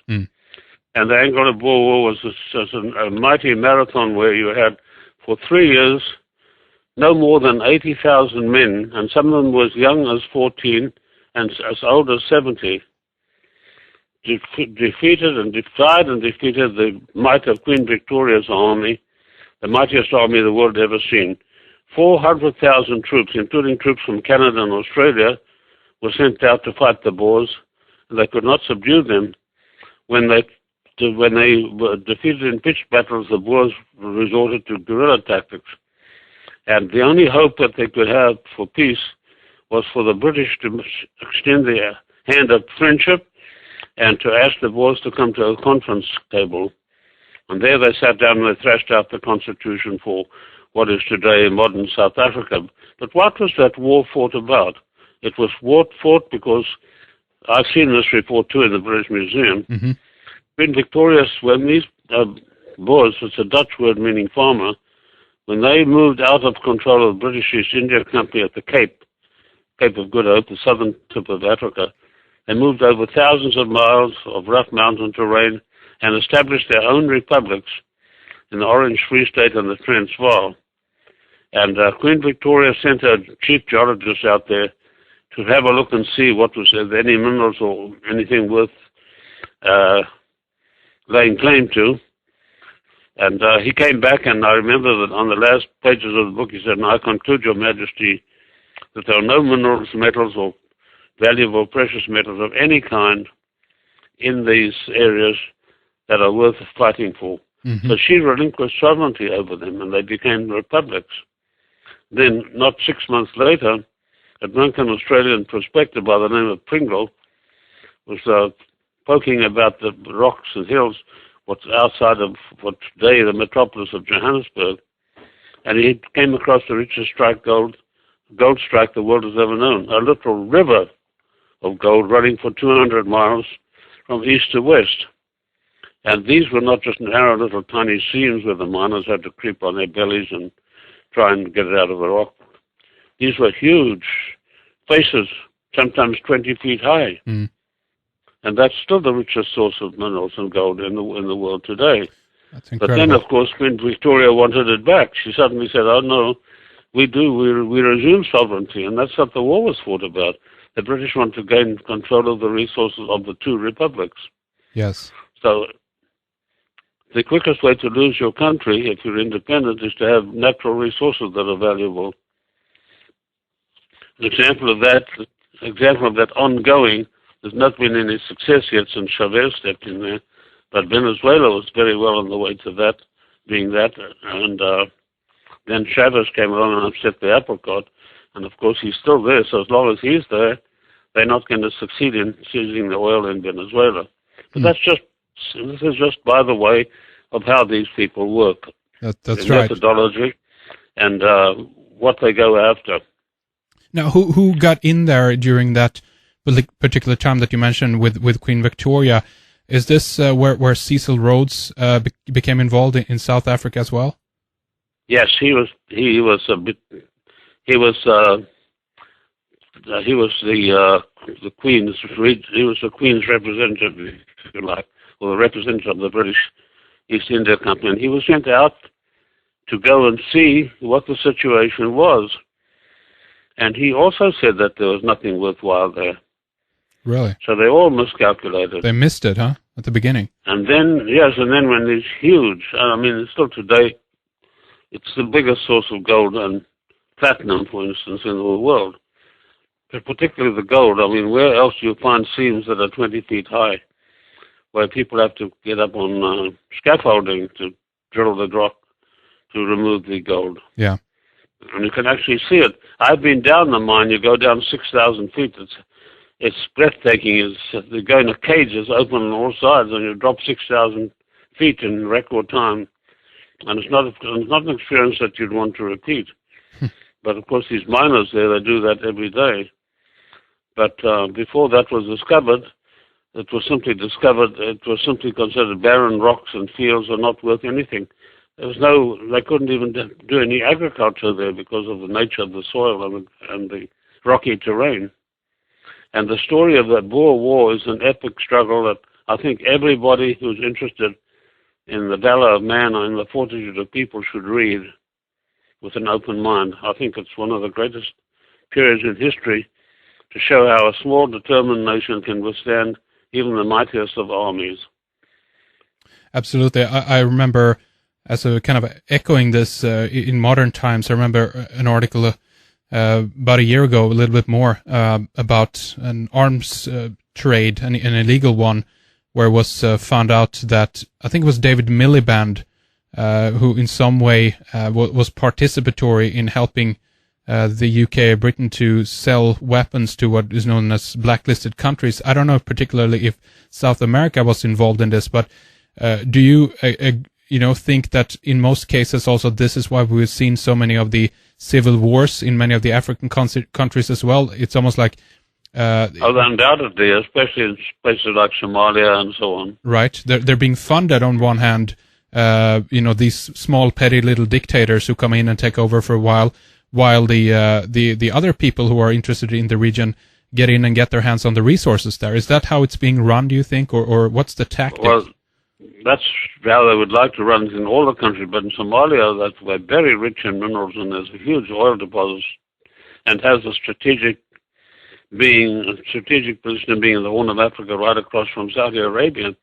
Mm. And the Anglo-Boer War was a mighty marathon where you had, for 3 years, no more than 80,000 men, and some of them were as young as 14 and as old as 70, defeated and defied and defeated the might of Queen Victoria's army, the mightiest army the world ever seen. 400,000 troops, including troops from Canada and Australia, were sent out to fight the Boers, and they could not subdue them. When they were defeated in pitched battles, the Boers resorted to guerrilla tactics. And the only hope that they could have for peace was for the British to extend their hand of friendship and to ask the Boers to come to a conference table. And there they sat down and they thrashed out the constitution for what is today modern South Africa. But what was that war fought about? It was fought because, I've seen this report too in the British Museum, Mm-hmm. Queen Victoria, when these Boers, it's a Dutch word meaning farmer, when they moved out of control of the British East India Company at the Cape of Good Hope, the southern tip of Africa, they moved over thousands of miles of rough mountain terrain and established their own republics in the Orange Free State and the Transvaal. And Queen Victoria sent her chief geologist out there to have a look and see what was any minerals or anything worth laying claim to. And he came back, and I remember that on the last pages of the book he said, "I conclude, Your Majesty, that there are no minerals, metals, or valuable precious metals of any kind in these areas that are worth fighting for." Mm-hmm. So she relinquished sovereignty over them, and they became republics. Then, not 6 months later, a drunken Australian prospector by the name of Pringle was poking about the rocks and hills what's outside of what today the metropolis of Johannesburg, and he came across the richest gold strike the world has ever known, a little river of gold running for 200 miles from east to west. And these were not just narrow little tiny seams where the miners had to creep on their bellies and try and get it out of the rock. These were huge faces, sometimes 20 feet high. Mm. And that's still the richest source of minerals and gold in the world today. That's incredible. But then, of course, Queen Victoria wanted it back. She suddenly said, "Oh no, we resume sovereignty," and that's what the war was fought about. The British want to gain control of the resources of the two republics. Yes. So the quickest way to lose your country, if you're independent, is to have natural resources that are valuable. An example of that ongoing. There's not been any success yet since Chavez stepped in there, but Venezuela was very well on the way to that, being that, and then Chavez came along and upset the apple cart, and of course he's still there, so as long as he's there, they're not going to succeed in seizing the oil in Venezuela. But this is just by the way of how these people work. That's right. Methodology and what they go after. Now, who got in there during that particular time that you mentioned with Queen Victoria? Is this where Cecil Rhodes became involved in South Africa as well? Yes, he was the Queen's representative, if you like, or the representative of the British East India Company, and he was sent out to go and see what the situation was. And he also said that there was nothing worthwhile there. Really? So they all miscalculated. They missed it, huh? At the beginning. And then when these huge, still today, it's the biggest source of gold and platinum, for instance, in the world. But particularly the gold. Where else do you find seams that are 20 feet high, where people have to get up on scaffolding to drill the rock to remove the gold? Yeah. And you can actually see it. I've been down the mine. You go down 6,000 feet. It's breathtaking. They're going to cages open on all sides, and you drop 6,000 feet in record time. And it's not an experience that you'd want to repeat. But of course, these miners there, they do that every day. But before that was discovered, it was simply considered barren rocks and fields are not worth anything. They couldn't even do any agriculture there because of the nature of the soil and the rocky terrain. And the story of that Boer War is an epic struggle that I think everybody who's interested in the valor of man or in the fortitude of people should read with an open mind. I think it's one of the greatest periods in history to show how a small, determined nation can withstand even the mightiest of armies. Absolutely. I remember, as a kind of echoing this in modern times, I remember an article about a year ago, a little bit more, about an arms trade, an illegal one, where it was found out that, I think it was David Miliband, who in some way was participatory in helping the UK, Britain, to sell weapons to what is known as blacklisted countries. I don't know particularly if South America was involved in this, but do you think that in most cases also this is why we've seen so many of the civil wars in many of the African countries as well? It's almost like undoubtedly, especially in places like Somalia and so on. Right, they're being funded on one hand. These small petty little dictators who come in and take over for a while the other people who are interested in the region get in and get their hands on the resources there. Is that how it's being run, do you think, or what's the tactic? Well, that's how they would like to run it in all the countries, but in Somalia, they're very rich in minerals, and there's a huge oil deposits, and has a strategic position of being in the Horn of Africa right across from Saudi Arabia.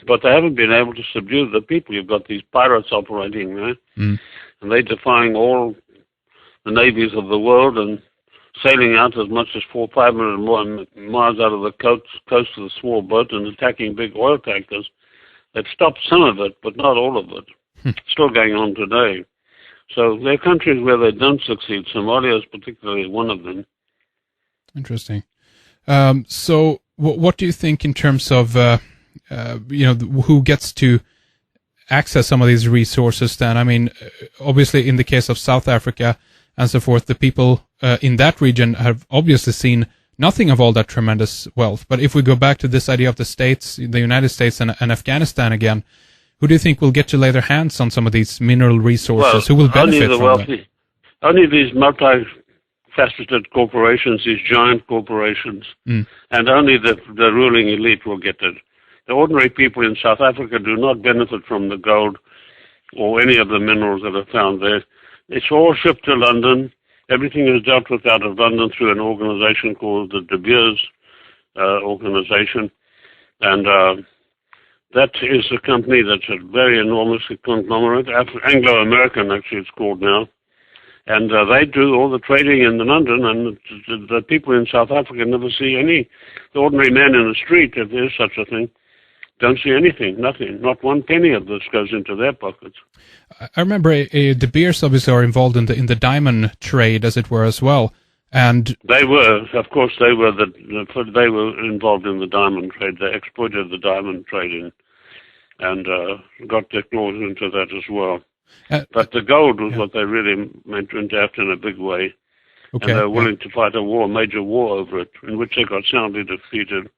But they haven't been able to subdue the people. You've got these pirates operating there, and they're defying all the navies of the world and sailing out as much as 400-500 miles out of the coast of a small boat and attacking big oil tankers. They've stopped some of it, but not all of it. Still going on today. So there are countries where they don't succeed. Somalia is particularly one of them. Interesting. So what do you think in terms of who gets to access some of these resources then? I mean, obviously in the case of South Africa and so forth, the people in that region have obviously seen nothing of all that tremendous wealth. But if we go back to this idea of the States, the United States and Afghanistan again, who do you think will get to lay their hands on some of these mineral resources? Who will benefit from them? Only these multifaceted corporations, these giant corporations, and only the ruling elite will get it. The ordinary people in South Africa do not benefit from the gold or any of the minerals that are found there. It's all shipped to London. Everything is dealt with out of London through an organization called the De Beers organization. And that is a company that's a very enormous conglomerate, Anglo-American actually it's called now. And they do all the trading in London, and the people in South Africa never see the ordinary man in the street, if there's such a thing, don't see anything, nothing. Not one penny of this goes into their pockets. I remember De Beers obviously are involved in the diamond trade, as it were, as well. And they were, of course, they were involved in the diamond trade. They exploited the diamond trade and got their claws into that as well. But the gold was what they really went after in a big way. Okay, and they were willing to fight a major war over it, in which they got soundly defeated.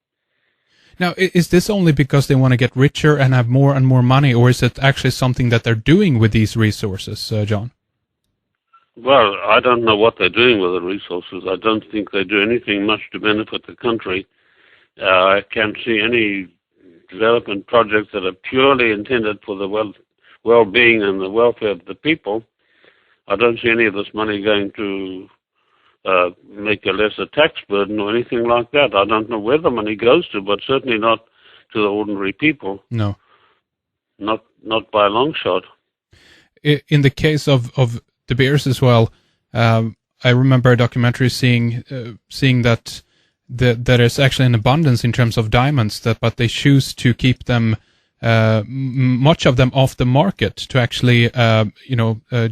Now, is this only because they want to get richer and have more and more money, or is it actually something that they're doing with these resources, John? Well, I don't know what they're doing with the resources. I don't think they do anything much to benefit the country. I can't see any development projects that are purely intended for the well-being and the welfare of the people. I don't see any of this money going to make a lesser tax burden or anything like that. I don't know where the money goes to, but certainly not to the ordinary people. No. Not by a long shot. In the case of De Beers as well, I remember a documentary seeing that there's actually an abundance in terms of diamonds, but they choose to keep them, much of them off the market to actually,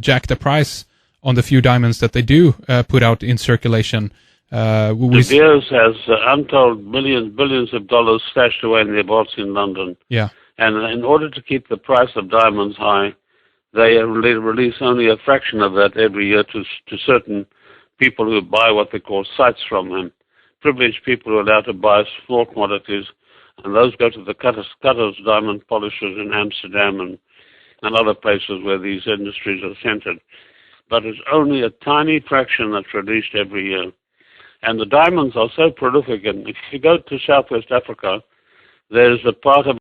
jack the price on the few diamonds that they do put out in circulation. De Beers has untold billions of dollars stashed away in their vaults in London. Yeah. And in order to keep the price of diamonds high, they release only a fraction of that every year to certain people who buy what they call sites from them. Privileged people who are allowed to buy small quantities, and those go to the cutters, diamond polishers in Amsterdam and other places where these industries are centered. But it's only a tiny fraction that's released every year. And the diamonds are so prolific, and if you go to Southwest Africa, There is a part of